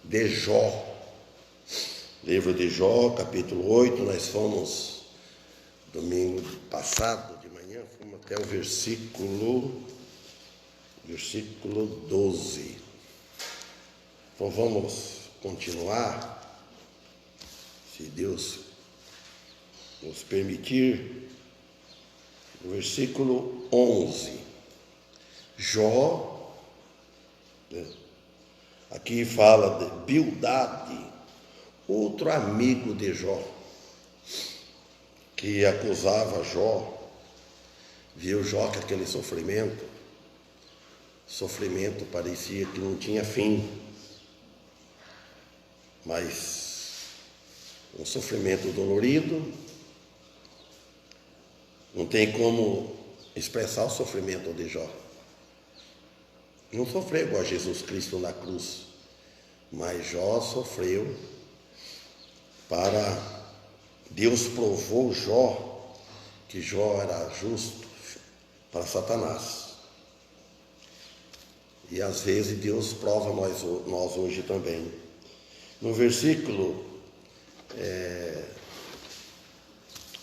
de Jó. Livro de Jó, capítulo 8, nós fomos, domingo passado, de manhã, fomos até o versículo 12. Então vamos continuar, se Deus nos permitir, no versículo 11. Jó, aqui fala de Bildade, outro amigo de Jó, que acusava Jó, viu Jó com aquele sofrimento parecia que não tinha fim, mas um sofrimento dolorido, não tem como expressar o sofrimento de Jó. Não sofreu igual a Jesus Cristo na cruz, mas Jó sofreu para... Deus provou Jó, que Jó era justo para Satanás. E às vezes Deus prova nós hoje também. No versículo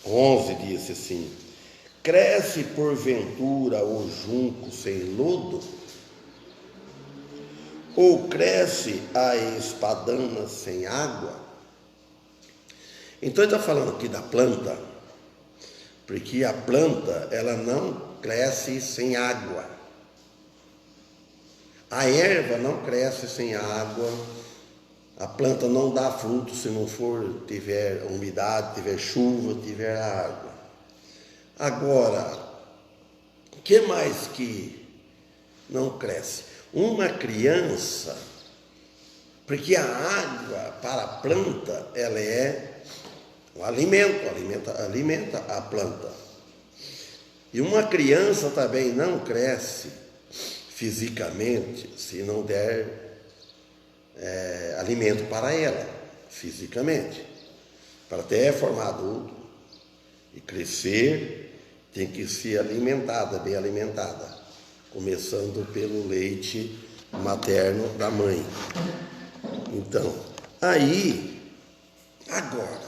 11 diz assim: cresce porventura o junco sem lodo? Ou cresce a espadana sem água? Então ele está falando aqui da planta, porque a planta ela não cresce sem água. A erva não cresce sem água, a planta não dá fruto se não tiver umidade, tiver chuva, tiver água. Agora, o que mais que não cresce? Uma criança, porque a água para a planta, ela é um alimento, alimenta a planta. E uma criança também não cresce fisicamente se não der alimento para ela, fisicamente. Para até formar adulto e crescer, tem que ser alimentada, bem alimentada, começando pelo leite materno da mãe. Então, agora,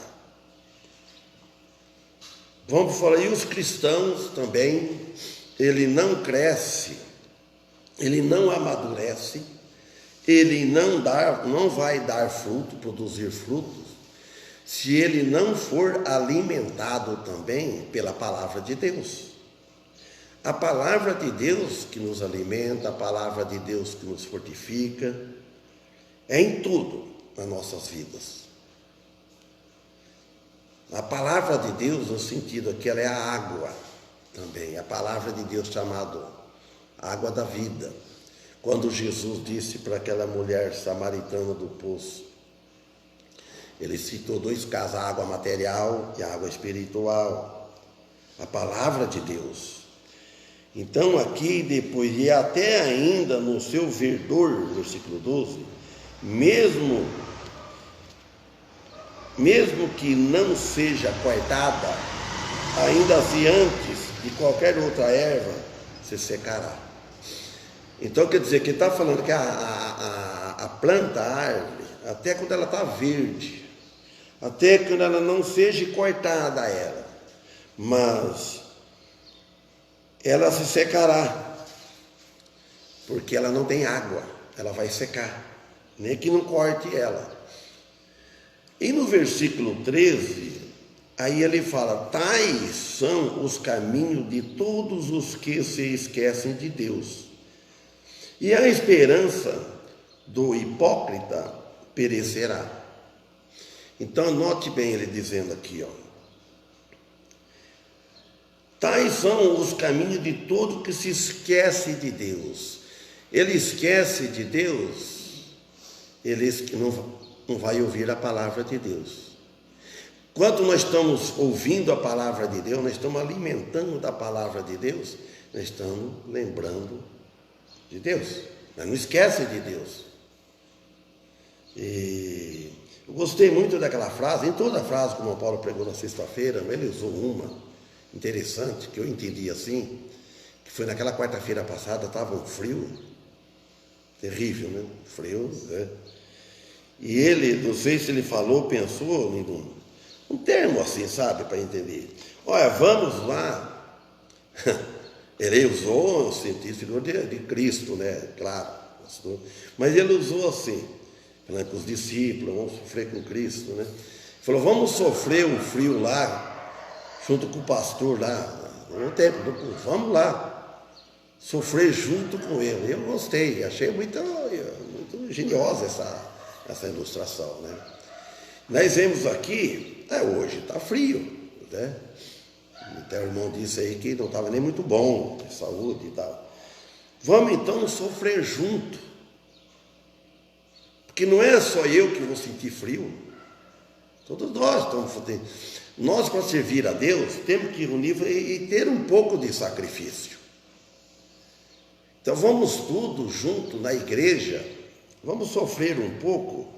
vamos falar, e os cristãos também, ele não cresce, ele não amadurece, ele não vai dar fruto, produzir frutos, se ele não for alimentado também pela palavra de Deus. A palavra de Deus que nos alimenta, a palavra de Deus que nos fortifica, é em tudo nas nossas vidas. A palavra de Deus, no sentido aqui, ela é a água também, a palavra de Deus chamada água da vida. Quando Jesus disse para aquela mulher samaritana do poço, ele citou dois casos, a água material e a água espiritual, a palavra de Deus. Então aqui depois, e até ainda no seu verdor, versículo 12, mesmo que não seja cortada, ainda assim antes de qualquer outra erva, se secará. Então quer dizer que está falando que a planta, a árvore, até quando ela está verde, até quando ela não seja cortada ela, mas ela se secará, porque ela não tem água, ela vai secar, nem que não corte ela. E no versículo 13, aí ele fala: tais são os caminhos de todos os que se esquecem de Deus, e a esperança do hipócrita perecerá. Então note bem ele dizendo aqui, tais são os caminhos de todo que se esquece de Deus. Ele esquece de Deus, ele não vai ouvir a palavra de Deus. Quando nós estamos ouvindo a palavra de Deus, nós estamos alimentando da palavra de Deus, nós estamos lembrando de Deus, mas não esquece de Deus. E eu gostei muito daquela frase, em toda a frase como o Paulo pregou na sexta-feira, ele usou uma interessante, que eu entendi assim, que foi naquela quarta-feira passada, estava um frio, terrível, né? Frio, né? E ele, não sei se ele falou, pensou um termo assim, sabe, para entender. Olha, vamos lá. Ele usou o sentido figura de Cristo, né? Claro. Mas ele usou assim, falando com os discípulos, vamos sofrer com Cristo, né? Ele falou, vamos sofrer um frio lá, junto com o pastor lá, vamos lá, sofrer junto com ele. Eu gostei, achei muito geniosa essa ilustração, né? Nós vemos aqui, hoje está frio, né? Até o irmão disse aí que não estava nem muito bom de saúde e tal. Vamos então sofrer junto, porque não é só eu que vou sentir frio, todos nós estamos fazendo. Nós, para servir a Deus, temos que unir e ter um pouco de sacrifício. Então vamos todos juntos na igreja, vamos sofrer um pouco,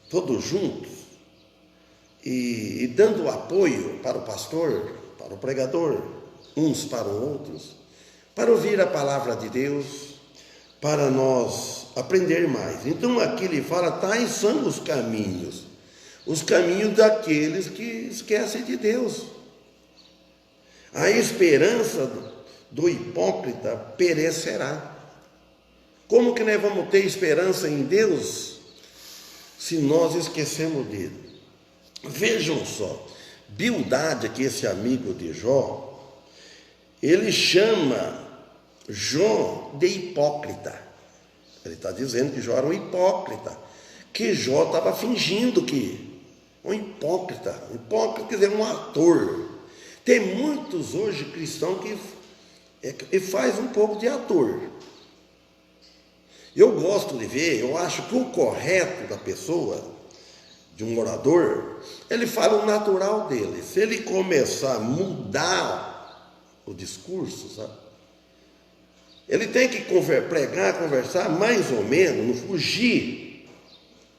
todos juntos, e dando apoio para o pastor, para o pregador, uns para os outros, para ouvir a palavra de Deus, para nós aprender mais. Então aqui ele fala, tais são os caminhos daqueles que esquecem de Deus. A esperança do hipócrita perecerá. Como que nós vamos ter esperança em Deus se nós esquecemos dele? Vejam só, Bildade, que esse amigo de Jó, ele chama Jó de hipócrita. Ele está dizendo que Jó era um hipócrita, que Jó estava fingindo que um hipócrita quer dizer, um ator. Tem muitos hoje cristãos que faz um pouco de ator. Eu gosto de ver, eu acho que o correto da pessoa, de um orador, ele fala o natural dele. Se ele começar a mudar o discurso, sabe? Ele tem que pregar, conversar mais ou menos, não fugir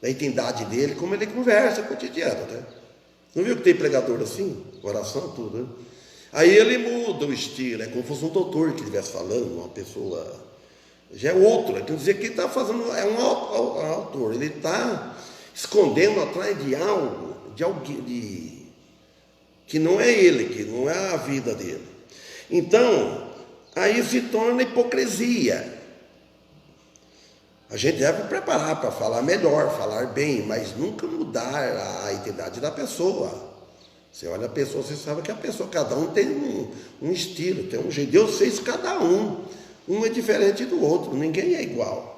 da entidade dele, como ele conversa cotidiano, né? Não viu que tem pregador assim? Oração, tudo, né? Aí ele muda o estilo, é como se fosse um doutor que estivesse falando, uma pessoa, já é outro, quer dizer que ele está fazendo, é um autor, ele está escondendo atrás de algo, que não é ele, que não é a vida dele. Então, aí se torna hipocrisia. A gente deve preparar para falar melhor, falar bem, mas nunca mudar a identidade da pessoa. Você olha a pessoa, você sabe que a pessoa, cada um tem um estilo, tem um jeito. Deus fez cada um é diferente do outro, ninguém é igual.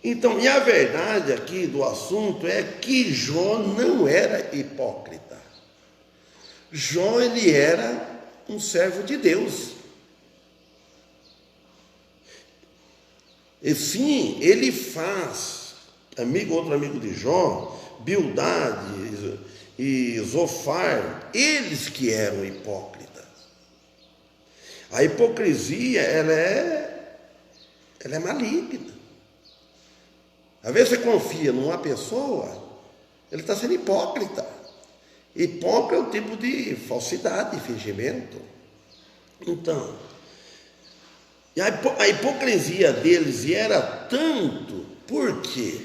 Então, e a verdade aqui do assunto é que Jó não era hipócrita. Jó, ele era um servo de Deus. E sim, ele faz, outro amigo de Jó, Bildade e Zofar, eles que eram hipócritas. A hipocrisia, ela é maligna. Às vezes você confia numa pessoa, ele está sendo hipócrita. Hipócrita é um tipo de falsidade, fingimento. Então, e a hipocrisia deles era tanto, por quê?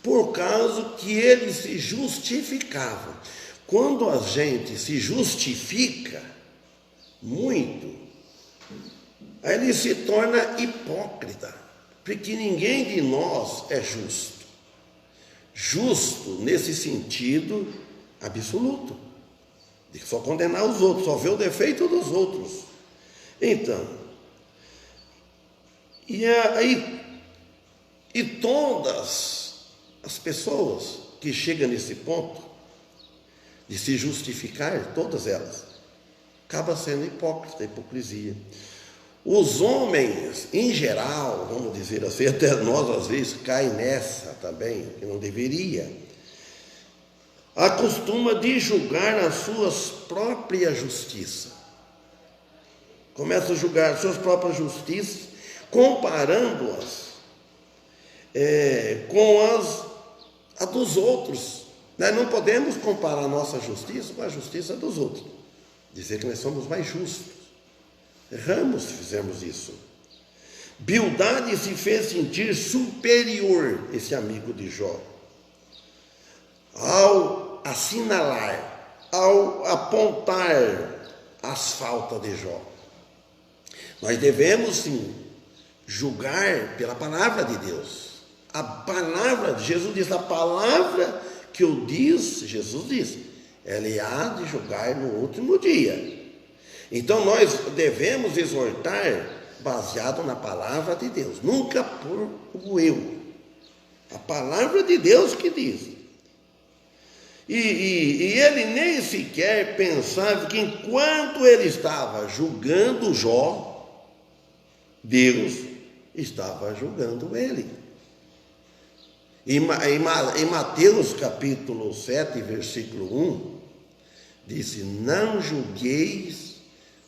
Por causa que eles se justificavam. Quando a gente se justifica muito, aí ele se torna hipócrita. Porque ninguém de nós é justo. Justo nesse sentido absoluto. De só condenar os outros, só ver o defeito dos outros. Então, e todas as pessoas que chegam nesse ponto de se justificar, todas elas, acabam sendo hipócrita, hipocrisia. Os homens, em geral, vamos dizer assim, até nós às vezes caem nessa também, que não deveria, acostuma de julgar as suas próprias justiças. Começa a julgar as suas próprias justiças, comparando-as com a dos outros. Nós não podemos comparar a nossa justiça com a justiça dos outros. Dizer que nós somos mais justos. Erramos se fizermos isso. Bildade se fez sentir superior, esse amigo de Jó, ao assinalar, ao apontar as faltas de Jó. Nós devemos, sim, julgar pela palavra de Deus. A palavra de Jesus diz, a palavra que eu disse, Jesus disse, ele há de julgar no último dia. Então nós devemos exortar baseado na palavra de Deus, nunca por o eu. A palavra de Deus que diz. E ele nem sequer pensava que enquanto ele estava julgando Jó, Deus estava julgando ele. Em Mateus capítulo 7, versículo 1, disse, não julgueis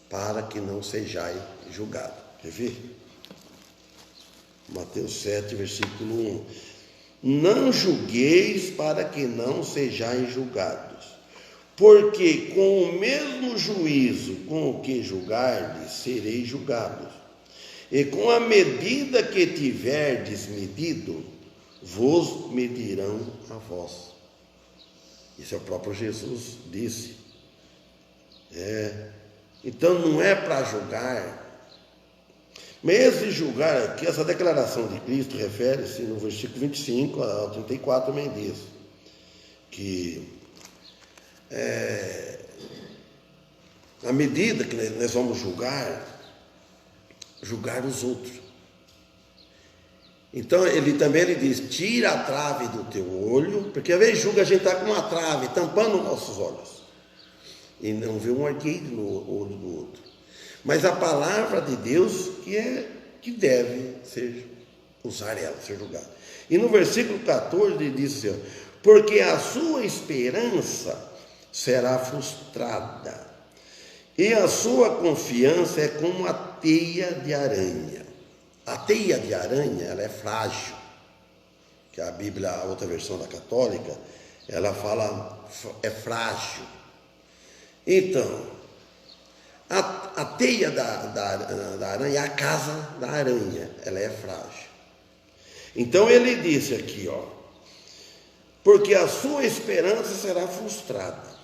para que não sejais julgados. Quer ver? Mateus 7, versículo 1. Não julgueis para que não sejais julgados, porque com o mesmo juízo com o que julgardes, sereis julgados, e com a medida que tiverdes medido, vos medirão a vós. Isso é o próprio Jesus disse. Então não é para julgar. Mas esse julgar aqui, essa declaração de Cristo refere-se no versículo 25 ao 34 também diz que à medida que nós vamos julgar os outros. Então ele diz, tira a trave do teu olho, porque às vezes julga, a gente está com uma trave tampando nossos olhos e não vê um argueiro no olho do outro. Mas a palavra de Deus que deve usar ela, ser julgada. E no versículo 14 ele diz assim, porque a sua esperança será frustrada, e a sua confiança é como a teia de aranha. A teia de aranha, ela é frágil, que a Bíblia, a outra versão da católica, ela fala, é frágil. Então, a teia da aranha, a casa da aranha, ela é frágil. Então ele disse aqui, porque a sua esperança será frustrada.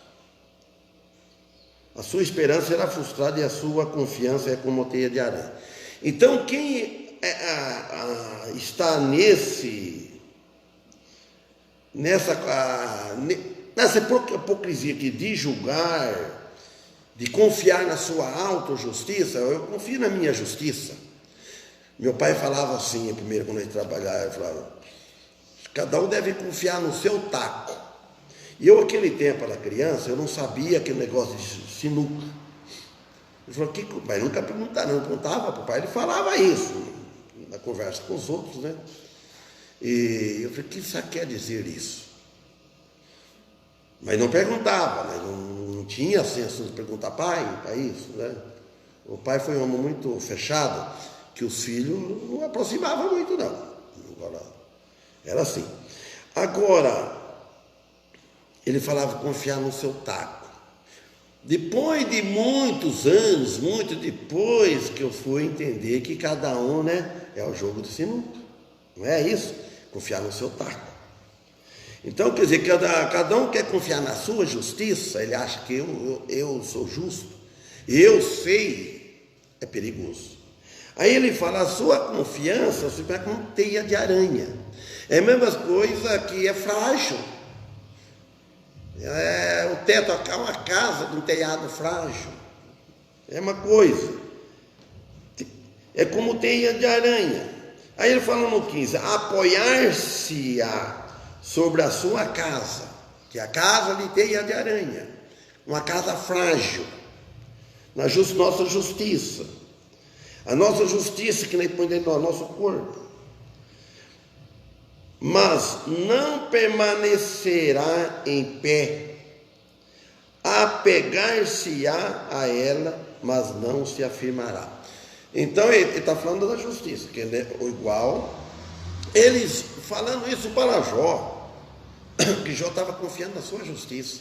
A sua esperança será frustrada e a sua confiança é como teia de aranha. Então quem está nessa hipocrisia aqui de julgar, de confiar na sua autojustiça, eu confio na minha justiça. Meu pai falava assim, primeiro quando ele trabalhava, ele falava, cada um deve confiar no seu taco. E eu, aquele tempo, era criança, eu não sabia aquele negócio de sinuca. Ele falou, que pai nunca perguntava para o pai, ele falava isso, na conversa com os outros, né? E eu falei, o que isso quer dizer isso? Mas não perguntava, né? Não tinha senso de perguntar, pai, isso, né? O pai foi um homem muito fechado, que os filhos não aproximavam muito, não. Agora, era assim. Agora, ele falava confiar no seu taco. Depois de muitos anos, muito depois que eu fui entender que cada um, né, é o jogo de sinuca. Não é isso? Confiar no seu taco. Então, quer dizer, cada um quer confiar na sua justiça, ele acha que eu sou justo, eu sei, é perigoso. Aí ele fala, a sua confiança se vai como teia de aranha. É a mesma coisa que é frágil. O teto é uma casa com um telhado frágil. É uma coisa. É como teia de aranha. Aí ele fala no 15, apoiar-se-á sobre a sua casa, que é a casa de teia de aranha, uma casa frágil, na nossa justiça. A nossa justiça que nem põe dentro do nosso corpo. Mas não permanecerá em pé, apegar-se-á a ela, mas não se afirmará. Então ele está falando da justiça, que é igual, eles falando isso para Jó, que Jó estava confiando na sua justiça,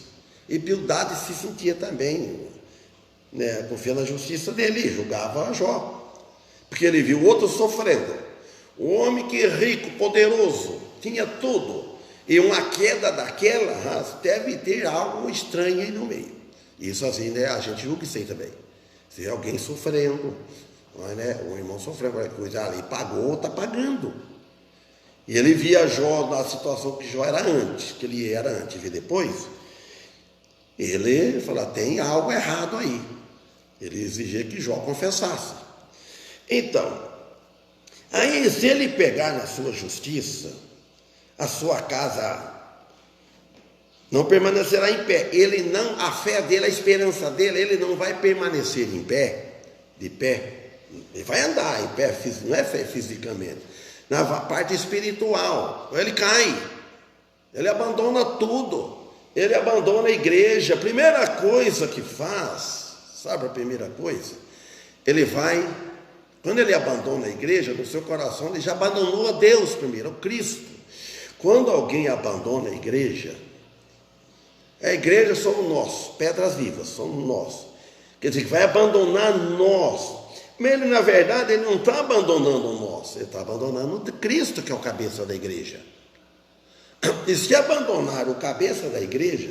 e Bildade se sentia também, né, confiando na justiça dele, julgava Jó. porque ele viu outro sofrendo. O homem que é rico, poderoso, tinha tudo, e uma queda daquela, deve ter algo estranho aí no meio. Isso assim, né, a gente julga isso aí também. Se alguém sofrendo, né, um irmão sofrendo qualquer coisa ali, pagou, está pagando. E ele via Jó na situação que Jó era antes, que ele era antes e depois. Ele falou, tem algo errado aí. Ele exigia que Jó confessasse. Então, aí se ele pegar na sua justiça, a sua casa não permanecerá em pé. Ele não, a fé dele, a esperança dele, ele não vai permanecer em pé, de pé. Ele vai andar em pé, não é fisicamente, na parte espiritual. Ele cai, ele abandona tudo, ele abandona a igreja. A primeira coisa que faz, sabe a primeira coisa? Ele vai, quando ele abandona a igreja, no seu coração, ele já abandonou a Deus primeiro, o Cristo. Quando alguém abandona a igreja somos nós, pedras vivas, somos nós. Quer dizer, que vai abandonar nós. Mas ele, na verdade, ele não está abandonando nós, ele está abandonando Cristo, que é o cabeça da igreja. E se abandonar o cabeça da igreja,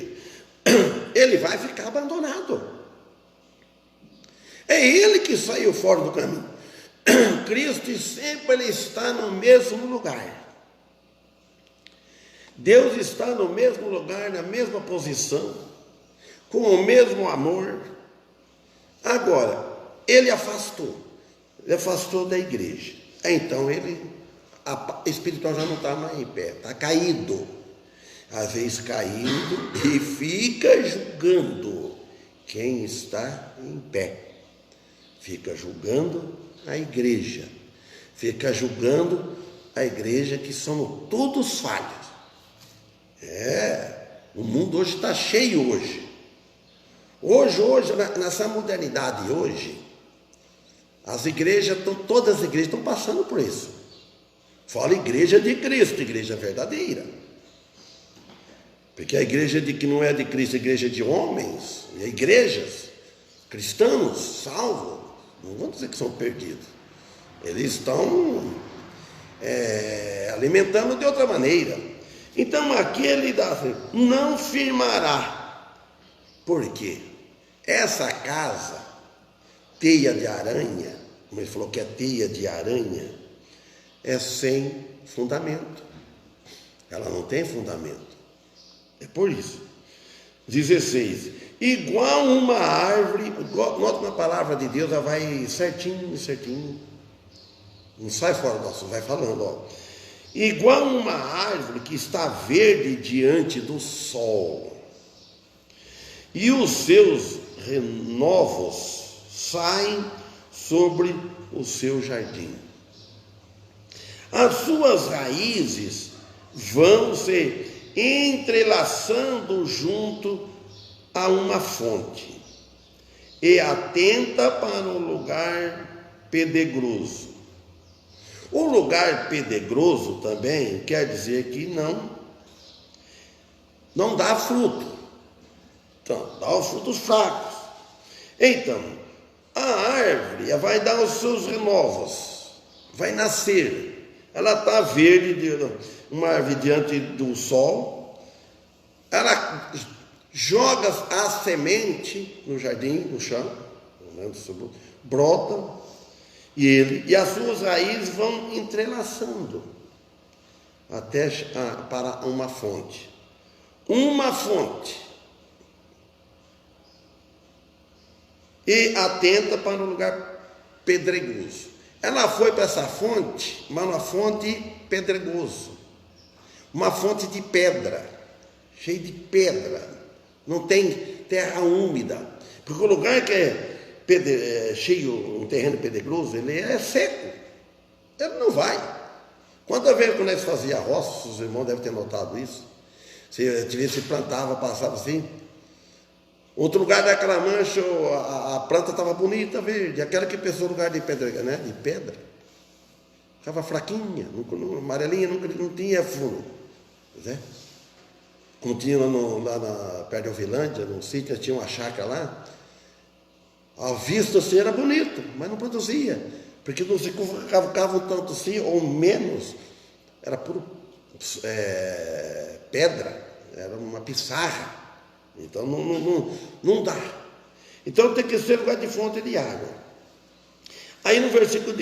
ele vai ficar abandonado. É ele que saiu fora do caminho. Cristo sempre ele está no mesmo lugar. Deus está no mesmo lugar, na mesma posição, com o mesmo amor. Agora, ele afastou da igreja. Então ele, espiritual já não está mais em pé, está caído. Às vezes caído e fica julgando quem está em pé. Fica julgando a igreja. Fica julgando a igreja que somos todos falhos. O mundo hoje está cheio hoje. Hoje, nessa modernidade hoje, as igrejas, todas as igrejas estão passando por isso. Fala igreja de Cristo, igreja verdadeira. Porque a igreja que não é de Cristo, a igreja de homens, e igrejas, cristãos, salvos, não vamos dizer que são perdidos. Eles estão alimentando de outra maneira. Então aqui ele dá assim, não firmará. Por quê? Essa casa, teia de aranha, como ele falou que é teia de aranha, é sem fundamento. Ela não tem fundamento. É por isso. 16. Igual uma árvore, nota na palavra de Deus, ela vai certinho, certinho. Não sai fora do nosso, vai falando, ó. Igual uma árvore que está verde diante do sol, e os seus renovos saem sobre o seu jardim. As suas raízes vão se entrelaçando junto a uma fonte, e atenta para um lugar pedregoso. O lugar pedregoso também quer dizer que não dá fruto. Então, dá os frutos fracos. Então, a árvore vai dar os seus renovos, vai nascer. Ela está verde, uma árvore diante do sol. Ela joga a semente no jardim, no chão, brota. E as suas raízes vão entrelaçando até para uma fonte. Uma fonte. E atenta para um lugar pedregoso. Ela foi para essa fonte, mas uma fonte pedregoso. Uma fonte de pedra, cheia de pedra. Não tem terra úmida. Porque o lugar que é cheio, um terreno pedregoso, ele é seco, ele não vai. Quantas vezes quando eles faziam roça, os irmãos devem ter notado isso, se plantava, passava assim, outro lugar daquela mancha, a planta estava bonita, verde, aquela que pensou no lugar de pedra, né, de pedra, ficava fraquinha, amarelinha, não tinha fundo, né? Como tinha lá perto de Ovilândia, no sítio, tinha uma chácara lá. A vista assim era bonito, mas não produzia. porque não se cavocavam tanto assim, ou menos, era puro pedra, era uma pissarra. Então não dá. Então tem que ser lugar de fonte de água. Aí no versículo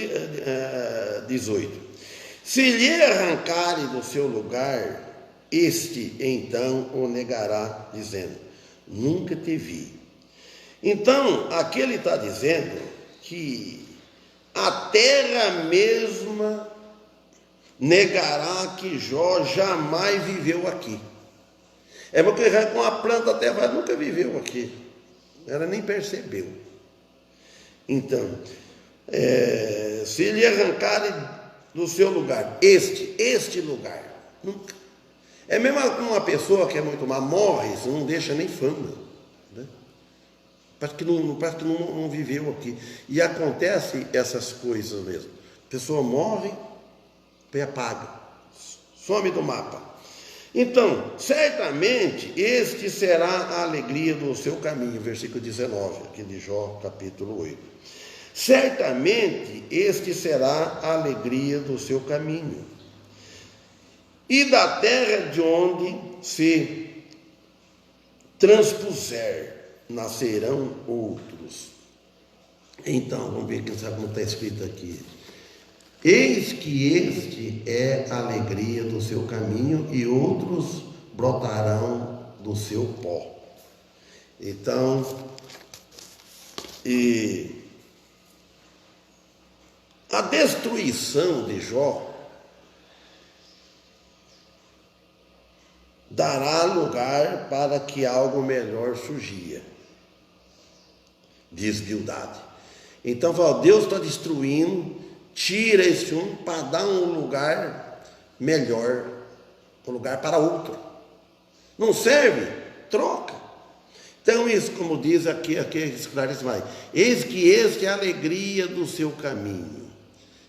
18: se lhe arrancarem do seu lugar, este então o negará, dizendo: nunca te vi. Então, aqui ele está dizendo que a terra mesma negará que Jó jamais viveu aqui. É porque com a planta a terra nunca viveu aqui. Ela nem percebeu. Então, se lhe arrancarem do seu lugar, este lugar, nunca. É mesmo uma pessoa que é muito má, morre, você não deixa nem fama, né? Parece que não viveu aqui. E acontece essas coisas mesmo. A pessoa morre e apaga, some do mapa. Então, certamente, este será a alegria do seu caminho, versículo 19, aqui de Jó, capítulo 8. Certamente, este será a alegria do seu caminho. E da terra de onde se transpuser, nascerão outros. Então, vamos ver quem sabe como está escrito aqui. Eis que este é a alegria do seu caminho, e outros brotarão do seu pó. Então, a destruição de Jó dará lugar para que algo melhor surgia, diz Bildade. Então, Deus está destruindo, tira esse um para dar um lugar melhor, um lugar para outro. Não serve? Troca. Então, isso, como diz aqui esclarece mais: eis que este é a alegria do seu caminho,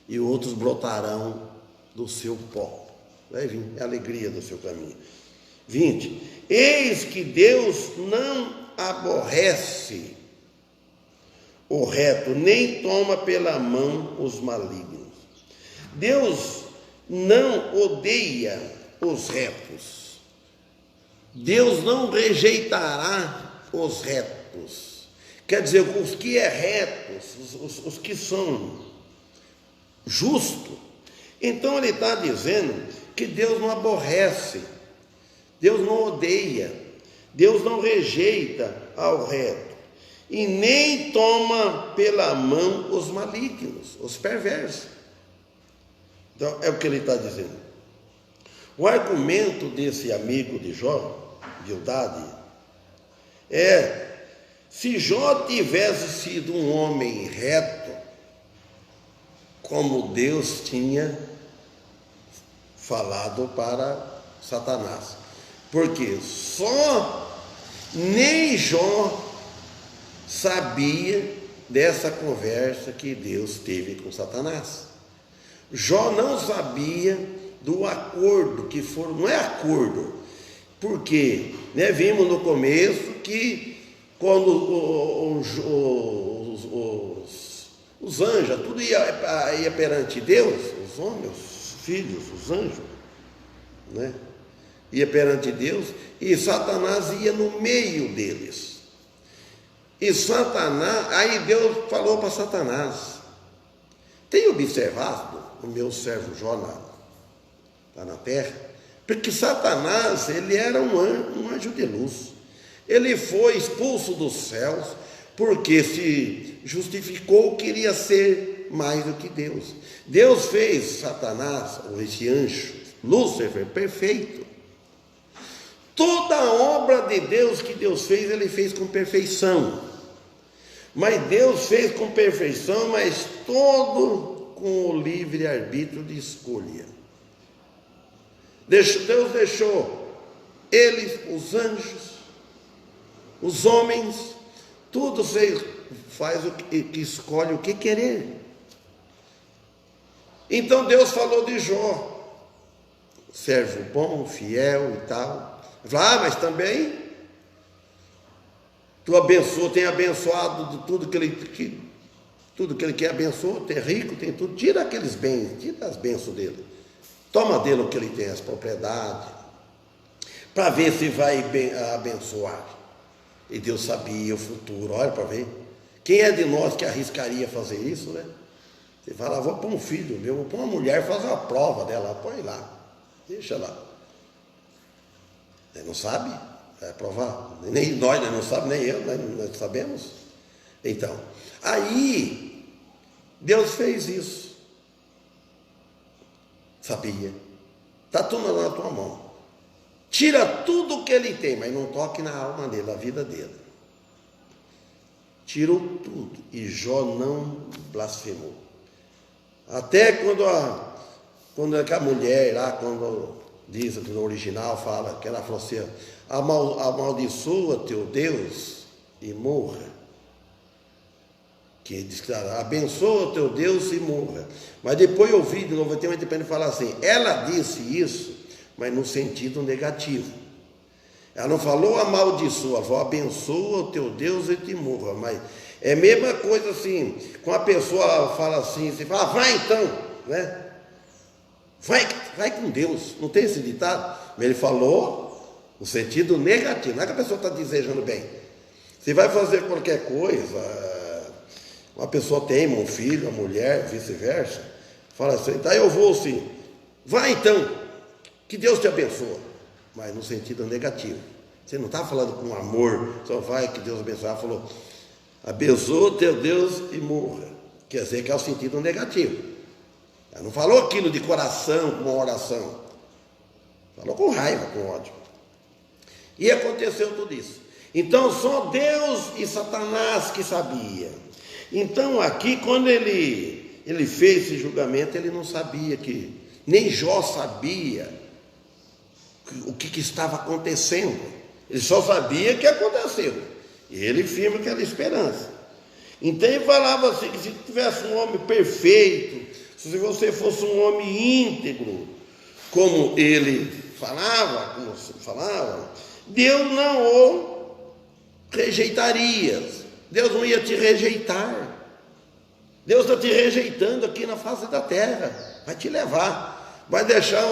e outros brotarão do seu pó. Vai vir, é a alegria do seu caminho. 20. Eis que Deus não aborrece o reto, nem toma pela mão os malignos. Deus não odeia os retos. Deus não rejeitará os retos. Quer dizer, os que é retos, os que são justos. Então ele está dizendo que Deus não aborrece, Deus não odeia, Deus não rejeita ao reto, e nem toma pela mão os malignos, os perversos. Então, é o que ele está dizendo. O argumento desse amigo de Jó, Bildade, é: se Jó tivesse sido um homem reto, como Deus tinha falado para Satanás, porque nem Jó sabia dessa conversa que Deus teve com Satanás. Jó não sabia do acordo que foram, não é acordo, porque vimos no começo que quando os anjos, tudo ia perante Deus, os homens, os filhos, os anjos, ia perante Deus, e Satanás ia no meio deles. E Satanás, aí Deus falou para Satanás: tem observado o meu servo Jó lá na terra? Porque Satanás, ele era um anjo de luz. Ele foi expulso dos céus porque se justificou, queria ser mais do que Deus. Deus fez Satanás, ou esse anjo, Lúcifer, perfeito. Toda a obra de Deus que Deus fez, ele fez com perfeição. Mas Deus fez com perfeição, mas todo com o livre-arbítrio de escolha. Deus deixou eles, os anjos, os homens, tudo faz o que escolhe o que querer. Então Deus falou de Jó, servo bom, fiel e tal. Ele falou: mas também tu tem abençoado de tudo tudo que ele quer, abençoa, tem rico, tem tudo, tira aqueles bens, tira as bênçãos dele, toma dele o que ele tem, as propriedades, para ver se vai abençoar. E Deus sabia o futuro, olha para ver. Quem é de nós que arriscaria fazer isso, né? Você fala, vou pôr um filho meu, vou pôr uma mulher, fazer uma prova dela, põe lá, deixa lá. Ele não sabe, vai provar, nem nós não sabemos, nem eu, nós sabemos. Então, aí, Deus fez isso, sabia, está tudo na tua mão. Tira tudo que ele tem, mas não toque na alma dele, na vida dele. Tirou tudo. E Jó não blasfemou. Até quando a mulher lá, quando diz no original, fala, que ela falou assim, amaldiçoa teu Deus e morra. Que diz que abençoa teu Deus e morra. Mas depois eu vi de novo, tem uma independente falar assim, ela disse isso, mas no sentido negativo. Ela não falou amaldiçoa, ela falou abençoa o teu Deus e te morra. Mas é a mesma coisa assim, quando a pessoa fala assim, você fala, vai então, né? Vai com Deus, não tem esse ditado? Mas ele falou no sentido negativo, não é que a pessoa está desejando bem. Você vai fazer qualquer coisa, uma pessoa teima um filho, uma mulher, vice-versa, fala assim, tá, eu vou sim, vai então, que Deus te abençoe, mas no sentido negativo. Você não está falando com amor, só vai que Deus abençoe. Ela falou, abençoa teu Deus e morra. Quer dizer que é o sentido negativo. Ela não falou aquilo de coração, com uma oração. Falou com raiva, com ódio. E aconteceu tudo isso. Então só Deus e Satanás que sabia. Então aqui, quando ele fez esse julgamento, ele não sabia que, nem Jó sabia o que estava acontecendo. Ele só sabia que aconteceu. E ele firma aquela esperança. Então ele falava assim, que se tivesse um homem perfeito, se você fosse um homem íntegro, como ele falava, Deus não o rejeitaria. Deus não ia te rejeitar. Deus está te rejeitando aqui na face da terra. Vai te levar. Vai deixar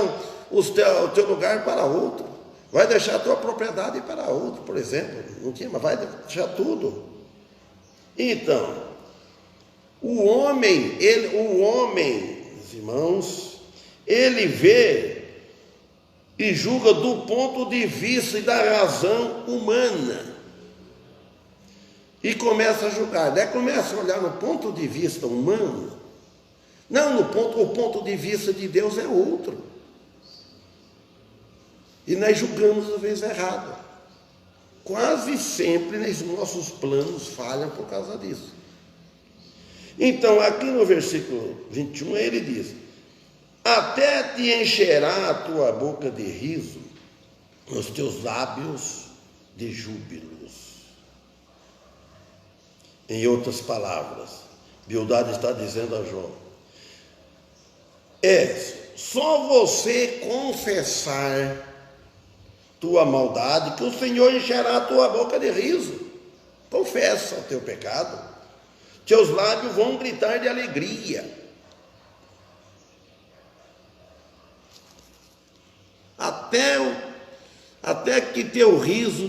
o teu lugar para outro, vai deixar a tua propriedade para outro, por exemplo, não tinha, mas vai deixar tudo. Então, o homem, irmãos, ele vê e julga do ponto de vista e da razão humana, e começa a julgar, daí começa a olhar no ponto de vista humano, não o ponto de vista de Deus é outro. E nós julgamos às vezes errado. Quase sempre os nossos planos falham por causa disso. Então, aqui no versículo 21, ele diz, até te encherá a tua boca de riso, os teus lábios de júbilos. Em outras palavras, Bildade está dizendo a Jó, só você confessar tua maldade, que o Senhor encherá a tua boca de riso. Confessa o teu pecado, teus lábios vão gritar de alegria. Até que teu riso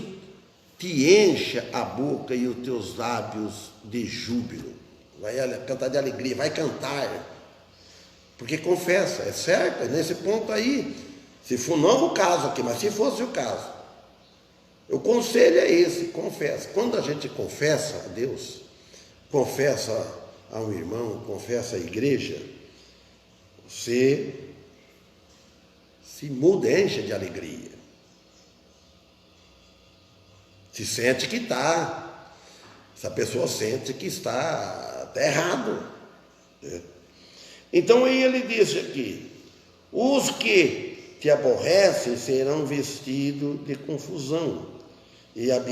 te encha a boca e os teus lábios de júbilo. Vai cantar de alegria, vai cantar. Porque confessa, é certo, é nesse ponto aí. Se for não o caso aqui, mas se fosse o caso, o conselho é esse, confessa. Quando a gente confessa a Deus, confessa a um irmão, confessa a igreja, você se muda, enche de alegria. Se sente que está, essa pessoa sente que está errado. Então aí ele disse aqui, os que te aborrecem serão vestidos de confusão, e a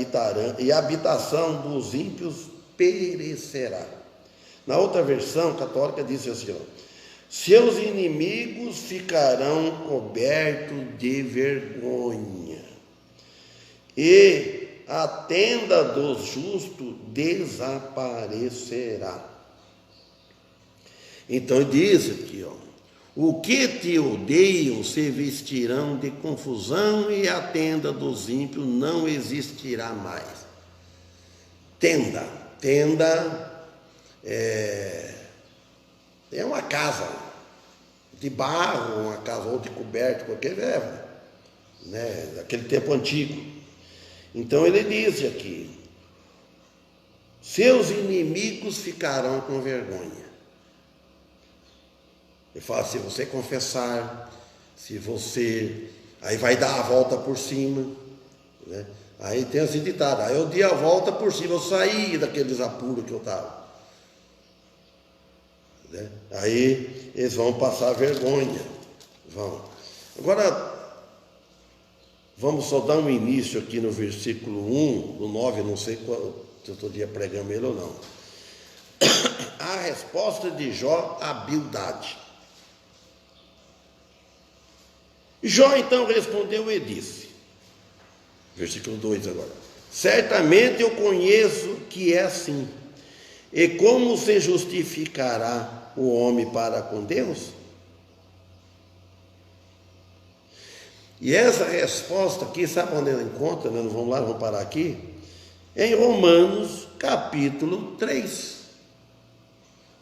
habitação dos ímpios perecerá. Na outra versão católica diz assim, seus inimigos ficarão cobertos de vergonha, e a tenda dos justos desaparecerá. Então diz aqui, ó, o que te odeiam se vestirão de confusão e a tenda dos ímpios não existirá mais. Tenda é uma casa de barro, uma casa ou de coberto, qualquer verba, né, daquele tempo antigo. Então ele diz aqui, seus inimigos ficarão com vergonha. Ele fala, se você confessar, se você, aí vai dar a volta por cima, né? Aí tem esse ditado, aí eu dei a volta por cima, eu saí daqueles apuros que eu estava, né? Aí eles vão passar vergonha, vão. Agora, vamos só dar um início aqui no versículo 1, no 9, não sei se eu estou pregando ele ou não. A resposta de Jó à Bildade. Jó então respondeu e disse, versículo 2 agora, certamente eu conheço que é assim, e como se justificará o homem para com Deus? E essa resposta aqui, sabe onde ela encontra? Nós vamos lá, vamos parar aqui, em Romanos capítulo 3.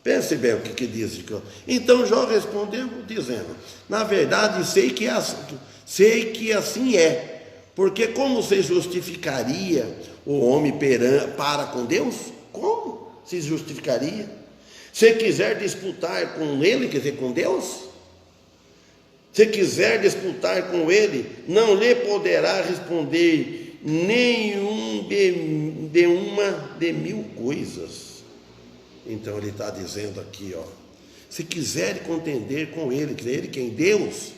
Pense bem o que diz aqui. Então Jó respondeu dizendo, na verdade sei que assim é, porque como se justificaria o homem para com Deus? Como se justificaria? Se quiser disputar com ele, quer dizer, com Deus, se quiser disputar com ele, não lhe poderá responder nenhum de mil coisas. Então ele está dizendo aqui, ó, se quiser contender com ele, quer dizer, ele quem? Deus,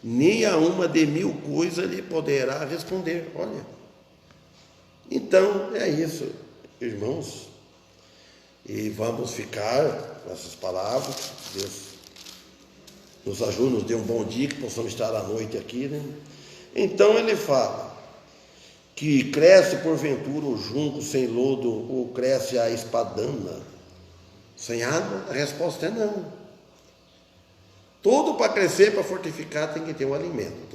nem a uma de mil coisas ele poderá responder. Olha, então é isso, irmãos, e vamos ficar com essas palavras. Deus nos ajude, nos dê um bom dia, que possamos estar à noite aqui, né? Então ele fala que cresce porventura o junco sem lodo, ou cresce a espadana sem água? A resposta é não. Tudo para crescer, para fortificar, tem que ter um alimento,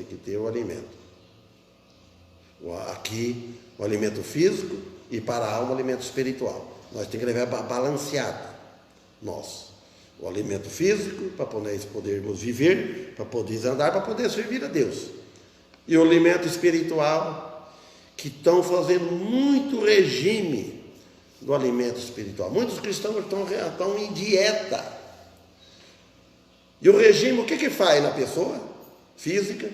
Aqui, o alimento físico, e para a alma, o alimento espiritual. Nós temos que levar balanceado, o alimento físico, para podermos viver, para poder andar, para poder servir a Deus. E o alimento espiritual, que estão fazendo muito regime do alimento espiritual. Muitos cristãos estão em dieta. E o regime, o que faz na pessoa física?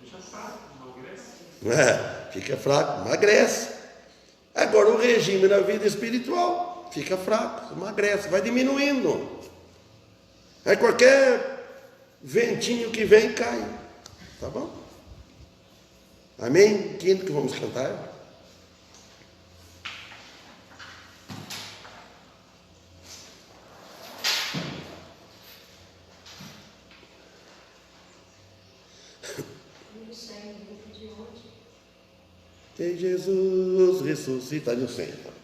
Fica fraco, emagrece. Fica fraco, emagrece. Agora o regime na vida espiritual fica fraco, emagrece, vai diminuindo. Aí qualquer ventinho que vem cai. Tá bom? Amém? Quinto que vamos cantar. Que Jesus ressuscita no centro.